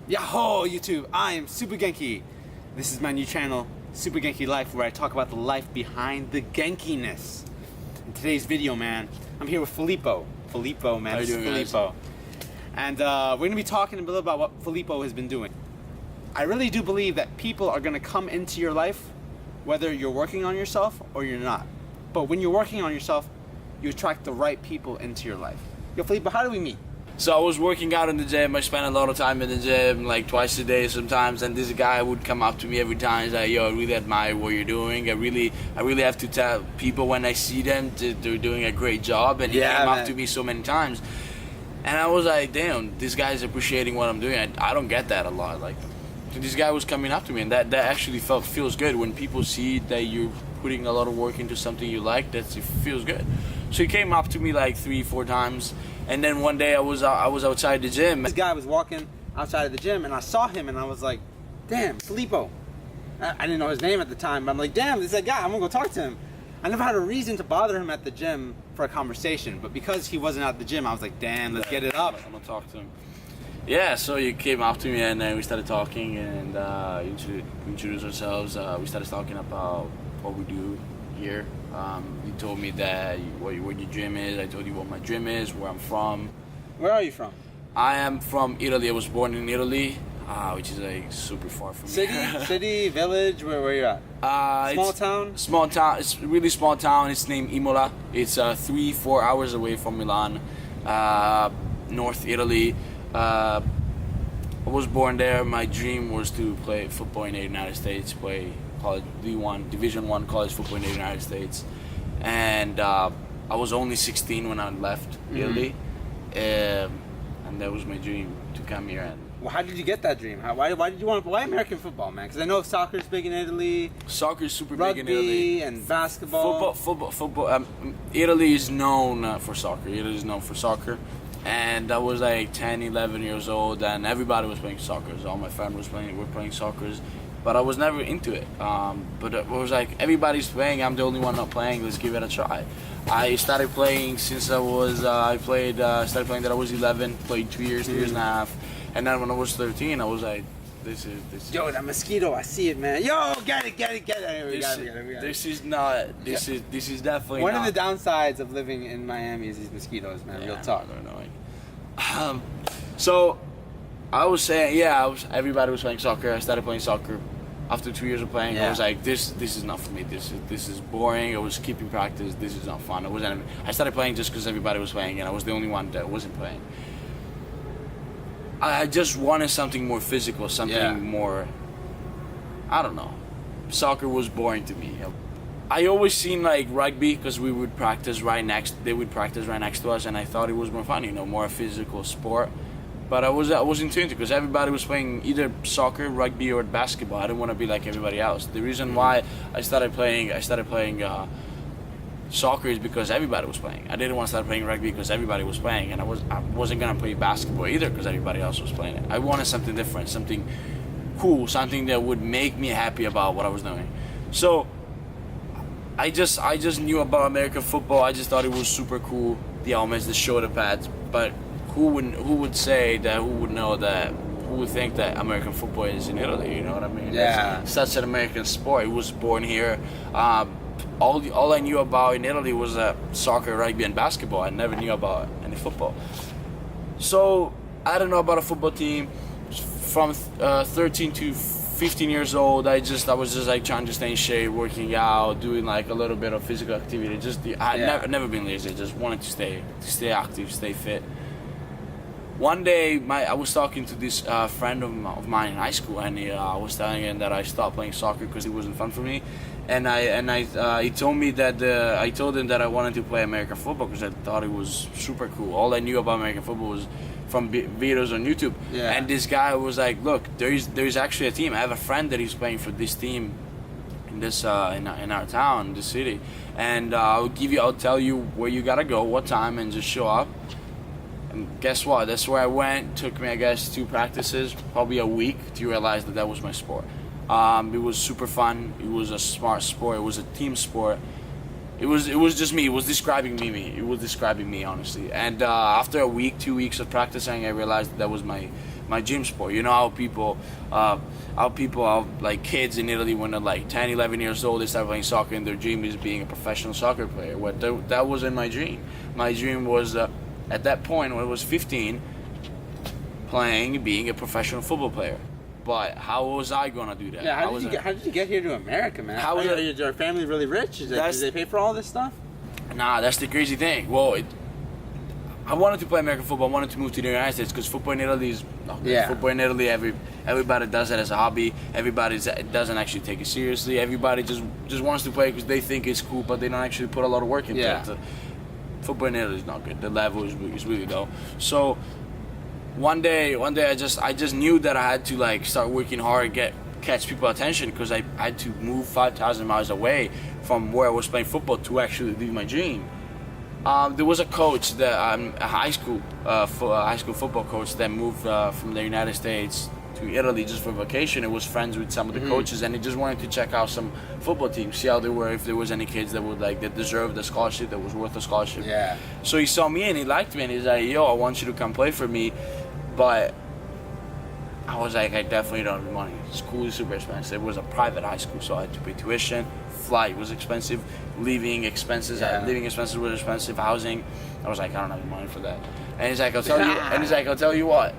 Yahoo YouTube, I am Super Genki. This is my new channel, Super Genki Life, where I talk about the life behind the Genkiness. In today's video, man, I'm here with Filipo. Filipo, man, this is Filipo. And we're going to be talking a little about what Filipo has been doing. I really do believe that people are going to come into your life, whether you're working on yourself or you're not. But when you're working on yourself, you attract the right people into your life. Yo, Filipo, how do we meet? So I was working out in the gym. I spent a lot of time in the gym, like twice a day sometimes. And this guy would come up to me every time. He's like, "Yo, I really admire what you're doing. I really have to tell people when I see them they're doing a great job." And he came up to me so many times, and I was like, "Damn, this guy's appreciating what I'm doing." I don't get that a lot. Like, so this guy was coming up to me, and that actually feels good when people see that you're putting a lot of work into something you like. It feels good. So he came up to me like 3-4 times. And then one day I was outside the gym. This guy was walking outside of the gym, and I saw him, and I was like, "Damn, Filipo." I didn't know his name at the time, but I'm like, "Damn, this is that guy. I'm gonna go talk to him." I never had a reason to bother him at the gym for a conversation, but because he wasn't at the gym, I was like, "Damn, let's get it up." I'm gonna talk to him. Yeah, so he came up to me, and then we started talking, and introduced ourselves. We started talking about what we do here. He told me that what your gym is. I told you what my gym is, where I'm from. Where are you from? I am from Italy. I was born in Italy, which is like super far from me. City, village, where you at? Small town? Small town. It's a really small town. It's named Imola. It's 3-4 hours away from Milan, North Italy. I was born there. My dream was to play football in the United States, play college Division I college football in the United States, and I was only 16 when I left Italy, and that was my dream to come here. And well, how did you get that dream? Why did you want to play American football, man? Because I know soccer's big in Italy. Soccer's super big in Italy. And basketball. Football. Italy is known for soccer. Italy is known for soccer. And I was like 10, 11 years old, and everybody was playing soccer. So all my friends were playing soccer. But I was never into it. But it was like, everybody's playing, I'm the only one not playing, let's give it a try. I started playing since I was, started playing that I was 11, played 2 years, 2 years and a half. And then when I was 13, I was like, this is. Yo, that mosquito, I see it, man. Yo, get it. This is definitely One of the downsides of living in Miami is these mosquitoes, man, real talk. They're annoying. So, I was saying, everybody was playing soccer. I started playing soccer. After 2 years of playing, I was like, this is not for me. This is boring. I was skipping practice. This is not fun. I started playing just because everybody was playing, and I was the only one that wasn't playing. I just wanted something more physical, something more, I don't know. Soccer was boring to me. I always seen like rugby because they would practice right next to us, and I thought it was more fun, more a physical sport. But I wasn't into it because everybody was playing either soccer, rugby, or basketball. I didn't want to be like everybody else. The reason why I started playing soccer is because everybody was playing. I didn't want to start playing rugby because everybody was playing, and I wasn't gonna play basketball either because everybody else was playing it. I wanted something different, something cool, something that would make me happy about what I was doing. So I just knew about American football. I just thought it was super cool. The helmets, the shoulder pads, but who would say that? Who would know that? Who would think that American football is in Italy? You know what I mean? Yeah. It's such an American sport. It was born here. All I knew about in Italy was soccer, rugby, and basketball. I never knew about any football. So I don't know about a football team. From 13 to 15 years old, I was just like trying to stay in shape, working out, doing like a little bit of physical activity. I've never been lazy. Just wanted to stay active, stay fit. One day, I was talking to this friend of mine in high school, and I was telling him that I stopped playing soccer because it wasn't fun for me. And he told me that I told him that I wanted to play American football because I thought it was super cool. All I knew about American football was from videos on YouTube. Yeah. And this guy was like, "Look, there's actually a team. I have a friend that is playing for this team in this in our town, this city, and I'll tell you where you gotta go, what time, and just show up." And guess what? That's where I went. Took me, I guess, 2 practices, probably a week, to realize that was my sport. It was super fun. It was a smart sport. It was a team sport. It was just me. It was describing me. It was describing me, honestly. And after a week, 2 weeks of practicing, I realized that was my my dream sport. You know how people, like kids in Italy when they're like 10, 11 years old, they start playing soccer and their dream is being a professional soccer player. That wasn't my dream. My dream was, at that point when I was 15, being a professional football player. But how was I gonna do that? Yeah, how did you get here to America, man? Is your family really rich? Did they pay for all this stuff? Nah, that's the crazy thing. Well, I wanted to play American football. I wanted to move to the United States because football in Italy is football in Italy. Everybody does it as a hobby. Everybody doesn't actually take it seriously. Everybody just wants to play because they think it's cool, but they don't actually put a lot of work into it. Football in Italy is not good. The level is really low. So one day I just knew that I had to like start working hard, catch people's attention because I had to move 5,000 miles away from where I was playing football to actually live my dream. There was a coach a high school football coach that moved from the United States to Italy just for vacation. It was friends with some of the coaches, and he just wanted to check out some football teams, see how they were, if there was any kids that deserved a scholarship, that was worth a scholarship. Yeah. So he saw me and he liked me, and he's like, "Yo, I want you to come play for me," but I was like, I definitely don't have money. School is super expensive. It was a private high school, so I had to pay tuition. Flight was expensive. Living expenses were expensive. Housing. I was like, I don't have the money for that. And he's like, I'll tell you what.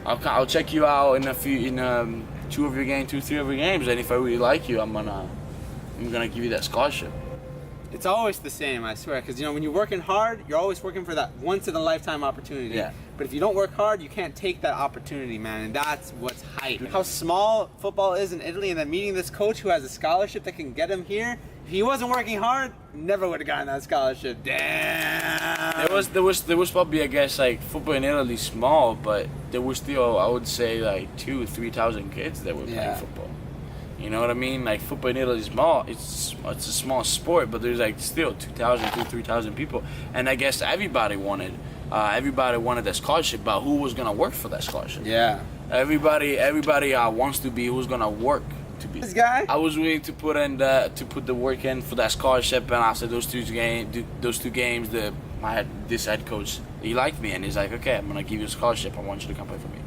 I'll check you out in 2 of your games, 3 of your games, and if I really like you, I'm gonna give you that scholarship. It's always the same, I swear, because when you're working hard, you're always working for that once-in-a-lifetime opportunity. Yeah. But if you don't work hard, you can't take that opportunity, man, and that's what's hype. How small football is in Italy, and then meeting this coach who has a scholarship that can get him here, if he wasn't working hard, never would have gotten that scholarship. Damn! There was probably, I guess, like, football in Italy small, but there was still, I would say, like 2,000-3,000 kids that were playing football. You know what I mean? Like football in Italy is small. It's a small sport, but there's like still 2,000-3,000 people, and I guess everybody wanted that scholarship. But who was gonna work for that scholarship? Yeah. Everybody wants to be who's gonna work to be. This guy. I was willing to put the work in for that scholarship, and after those two games, this head coach, he liked me, and he's like, okay, I'm gonna give you a scholarship. I want you to come play for me.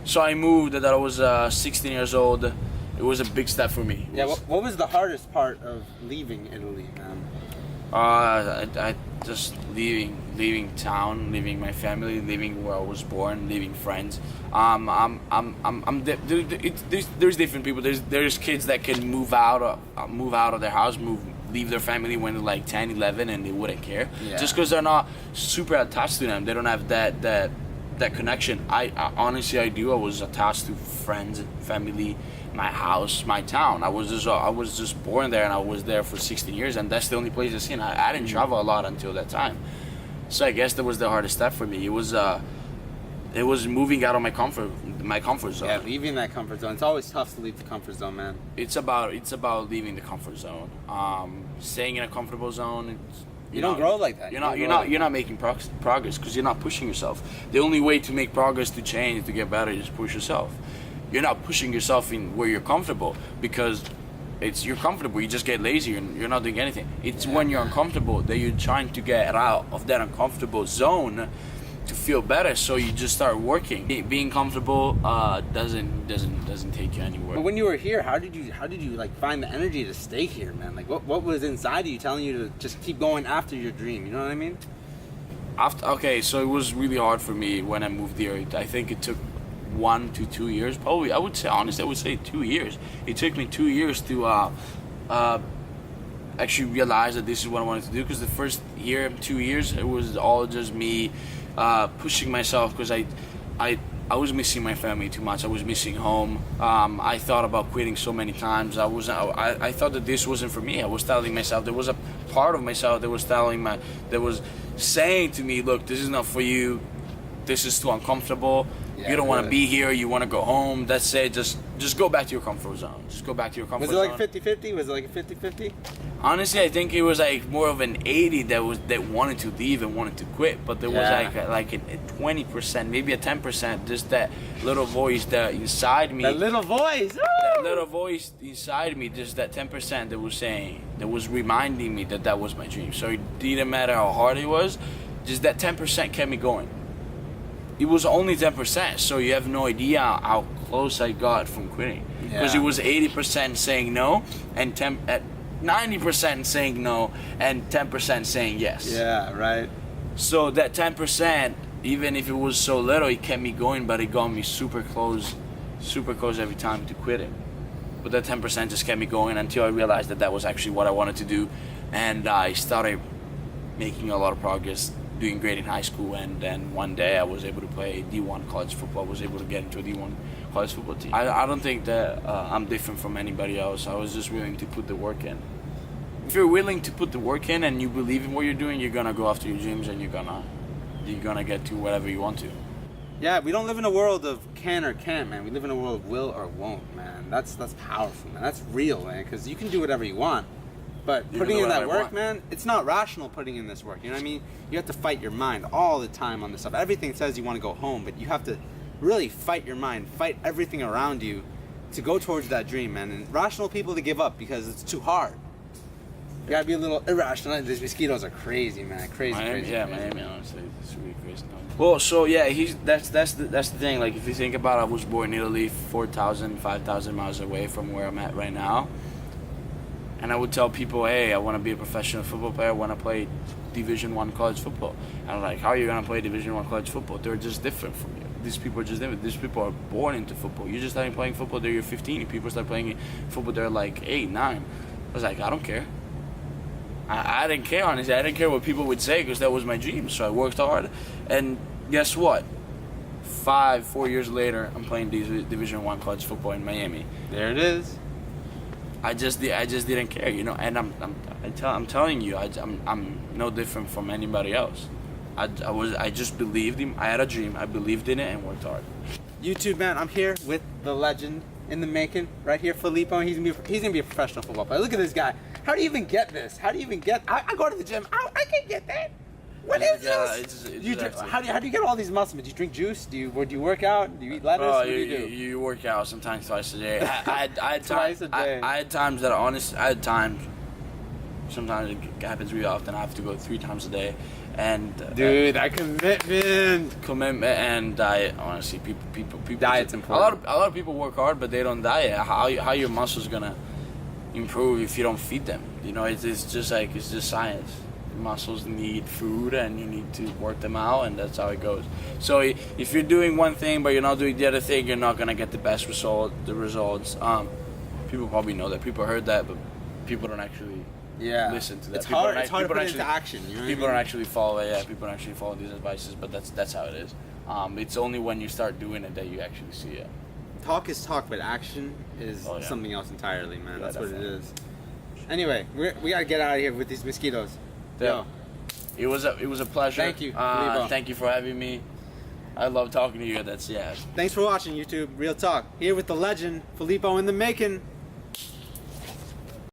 So I moved. That I was 16 years old. It was a big step for me. Yeah, what was the hardest part of leaving Italy, man? I just leaving town, leaving my family, leaving where I was born, leaving friends. There's different people. There's kids that can move out of their house, leave their family when they're like 10, 11, and they wouldn't care. Yeah. Just because they're not super attached to them. They don't have that connection. I honestly, I do. I was attached to friends, family, my house, my town. I was just born there, and I was there for 16 years, and that's the only place I've seen. I didn't travel a lot until that time, so I guess that was the hardest step for me. It was moving out of my comfort zone. Yeah, leaving that comfort zone. It's always tough to leave the comfort zone, man. It's about leaving the comfort zone. Staying in a comfortable zone. You don't grow like that. You're not making progress because you're not pushing yourself. The only way to make progress, to change, to get better, is push yourself. You're not pushing yourself in where you're comfortable because you're comfortable. You just get lazy and you're not doing anything. It's when you're uncomfortable that you're trying to get out of that uncomfortable zone to feel better. So you just start working. Being comfortable doesn't take you anywhere. But when you were here, how did you like find the energy to stay here, man? Like what was inside of you telling you to just keep going after your dream? You know what I mean? So it was really hard for me when I moved here. I think it took 1 to 2 years, probably. I would say 2 years. It took me 2 years to actually realize that this is what I wanted to do. Because the first 2 years, it was all just me pushing myself because I was missing my family too much. I was missing home. I thought about quitting so many times. I thought that this wasn't for me. I was telling myself, there was a part of myself that was saying to me, look, this is not for you. This is too uncomfortable. Yeah, you don't want to be here. You want to go home. That's it. Just go back to your comfort zone. Just go back to your comfort zone. Was it like 50-50? Was it like a 50-50? Honestly, I think it was like more of an 80 that wanted to leave and wanted to quit. But there was like a 20%, maybe a 10%. Just that little voice that inside me. That little voice. That little voice inside me. Just that 10% that was reminding me that was my dream. So it didn't matter how hard it was. Just that 10% kept me going. it was only 10%, so you have no idea how close I got from quitting. Because it was 80% saying no, and 90% saying no, and 10% saying yes. Yeah, right. So that 10%, even if it was so little, it kept me going, but it got me super close every time to quitting. But that 10% just kept me going until I realized that that was actually what I wanted to do, and I started making a lot of progress, doing great in high school, and then one day I was able to play D1 college football. I was able to get into a D1 college football team. I don't think that I'm different from anybody else. I was just willing to put the work in. If you're willing to put the work in and you believe in what you're doing, you're gonna go after your dreams, and you're gonna get to whatever you want to. Yeah, we don't live in a world of can or can't, man. We live in a world of will or won't, man. That's powerful, man. That's real, man. Because you can do whatever you want, but putting in that work, man, it's not rational putting in this work. You know what I mean? You have to fight your mind all the time on this stuff. Everything says you want to go home, but you have to really fight your mind, fight everything around you to go towards that dream, man. And rational people to give up because it's too hard. You gotta be a little irrational. These mosquitoes are crazy, man. Crazy. Miami, honestly, it's really crazy. Well, so yeah, that's the thing. Like, if you think about it, I was born in Italy, 4,000, 5,000 miles away from where I'm at right now. And I would tell people, hey, I want to be a professional football player. I want to play Division I college football. And I'm like, how are you gonna play Division I college football? They're just different from you. These people are just different. These people are born into football. You just started playing football, you're 15. People start playing football, they're like 8, 9. I was like, I don't care. I didn't care, honestly. I didn't care what people would say because that was my dream. So I worked hard, and guess what? 4 years later, I'm playing Division I college football in Miami. There it is. I just didn't care, you know. And I'm telling you, I'm no different from anybody else. I just believed him. I had a dream. I believed in it and worked hard. YouTube, man, I'm here with the legend in the making, right here, Filipo. He's gonna be a professional football player. Look at this guy. How do you even get this? How do you even get? I go to the gym. I can get that. What is this? How do you get all these muscles? Do you drink juice? Do you work out? Do you eat lettuce? Oh, what do you do? You work out sometimes twice a day. I had Twice a day. I had times that I had times. Sometimes it happens really often. I have to go 3 times a day, and dude, that commitment and diet. Honestly, people. Diet's important. A lot of people work hard, but they don't diet. How your muscles gonna improve if you don't feed them? You know, it's just science. Muscles need food, and you need to work them out, and that's how it goes. So if you're doing one thing but you're not doing the other thing, you're not gonna get the best results. People probably know that. People heard that, but people don't actually listen to that. It's hard to put it into action. You know people don't actually follow it. Yeah, people don't actually follow these advices, but that's how it is. It's only when you start doing it that you actually see it. Talk is talk, but action is something else entirely, man. That's what it is. Anyway, we gotta get out of here with these mosquitoes. Yeah. It was a pleasure. Thank you, Filipo. Thank you for having me. I love talking to you. Thanks for watching, YouTube. Real talk. Here with the legend, Filipo in the making.